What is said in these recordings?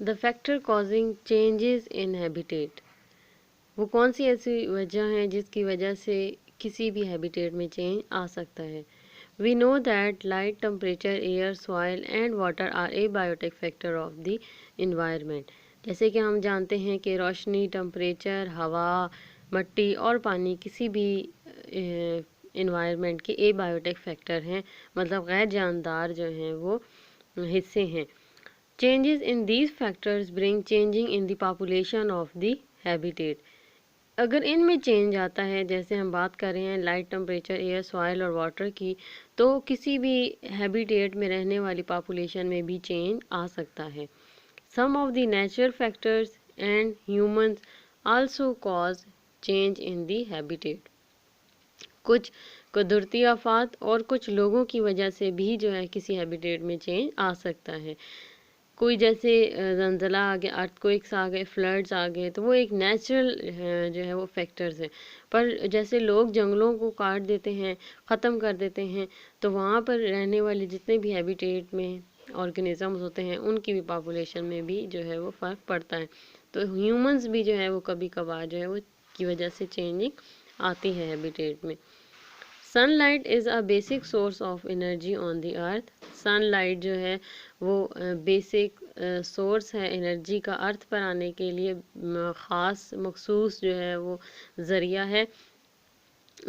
the factor causing changes in habitat. वो कौन सी ऐसी वजह है जिसकी वजह से किसी भी हैबिटेट में चेंज आ सकता है? We know that light, temperature, air, soil and water are abiotic factor of the environment. जैसे कि हम जानते हैं कि रोशनी, टेम्परेचर, हवा, मिट्टी और पानी किसी भी इन्वायरमेंट के एबायोटिक फैक्टर हैं, मतलब गैर जानदार जो हैं वो हिस्से हैं. Changes in these factors bring changing in the population of the habitat. अगर इनमें चेंज आता है, जैसे हम बात कर रहे हैं लाइट, टेम्परेचर, एयर, सॉइल और वाटर की, तो किसी भी हैबिटेट में रहने वाली पॉपुलेशन में भी चेंज आ सकता है. Some of the natural factors and humans also cause change in the habitat. कुछ कुदरती आफात और कुछ लोगों की वजह से भी जो है किसी हैबिटेट में चेंज आ सकता है. कोई जैसे ज़लज़ला आ गया, अर्थक्वेक्स आ गए, फ्लड्स आ गए, तो वो एक नेचुरल जो है वो फैक्टर्स है. पर जैसे लोग जंगलों को काट देते हैं, ख़त्म कर देते हैं, तो वहाँ पर रहने वाले जितने भी हैबिटेट में ऑर्गेनिज़म्स होते हैं उनकी भी पॉपुलेशन में भी जो है वो फ़र्क पड़ता है. तो ह्यूमंस भी जो है वो कभी कभार जो है वो की वजह से चेंजिंग आती है हैबिटेट में. Sunlight is a basic source of energy on the earth. Sunlight जो है वो बेसिक सोर्स है एनर्जी का अर्थ पर आने के लिए. ख़ास मखसूस जो है वो ज़रिया है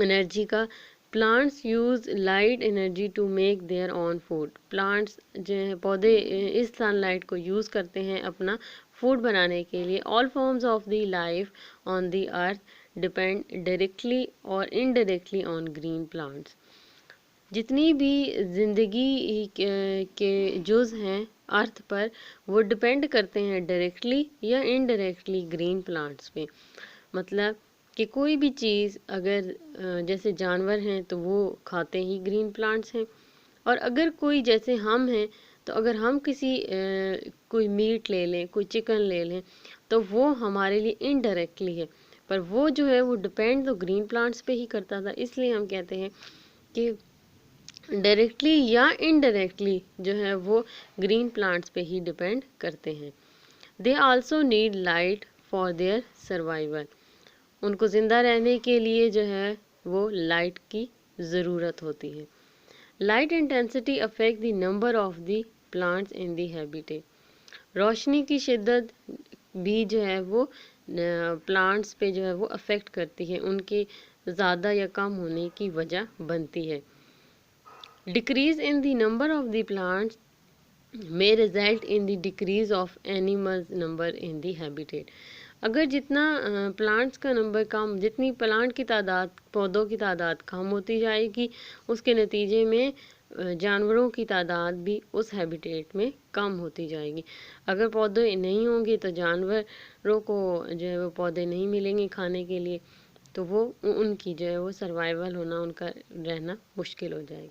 एनर्जी का. Plants use light energy to make their own food. Plants जो है पौधे इस सनलाइट को यूज़ करते हैं अपना फूड बनाने के लिए. All forms of the life on the earth depend directly और इनडायरेक्टली ऑन ग्रीन प्लांट्स. जितनी भी ज़िंदगी के जुज़ हैं अर्थ पर वो डिपेंड करते हैं डायरेक्टली या इनडायरेक्टली ग्रीन प्लांट्स पे. मतलब कि कोई भी चीज़ अगर जैसे जानवर हैं तो वो खाते ही ग्रीन प्लांट्स हैं, और अगर कोई जैसे हम हैं तो अगर हम किसी कोई मीट ले लें, कोई चिकन ले लें, तो वो हमारे लिए इनडायरेक्टली है, पर वो जो है वो डिपेंड तो ग्रीन प्लांट्स पे ही करता था. इसलिए हम कहते हैं कि डायरेक्टली या इनडायरेक्टली जो है वो ग्रीन प्लांट्स पे ही डिपेंड करते हैं. They also need light for their survival. उनको ज़िंदा रहने के लिए जो है वो लाइट की ज़रूरत होती है. Light intensity affect the number of the plants in the habitat. रोशनी की शिद्दत भी जो है वो प्लांट्स पे जो है वो अफेक्ट करती है, उनके ज़्यादा या कम होने की वजह बनती है. Decrease in the number of the plants may result in the decrease of animals number in the habitat. अगर जितना प्लांट्स का नंबर कम, जितनी प्लांट की तादाद, पौधों की तादाद कम होती जाएगी, उसके नतीजे में जानवरों की तादाद भी उस हैबिटेट में कम होती जाएगी. अगर पौधे नहीं होंगे तो जानवरों को जो है वो पौधे नहीं मिलेंगे खाने के लिए, तो वो उनकी जो है वो सर्वाइवल होना, उनका रहना मुश्किल हो जाएगा.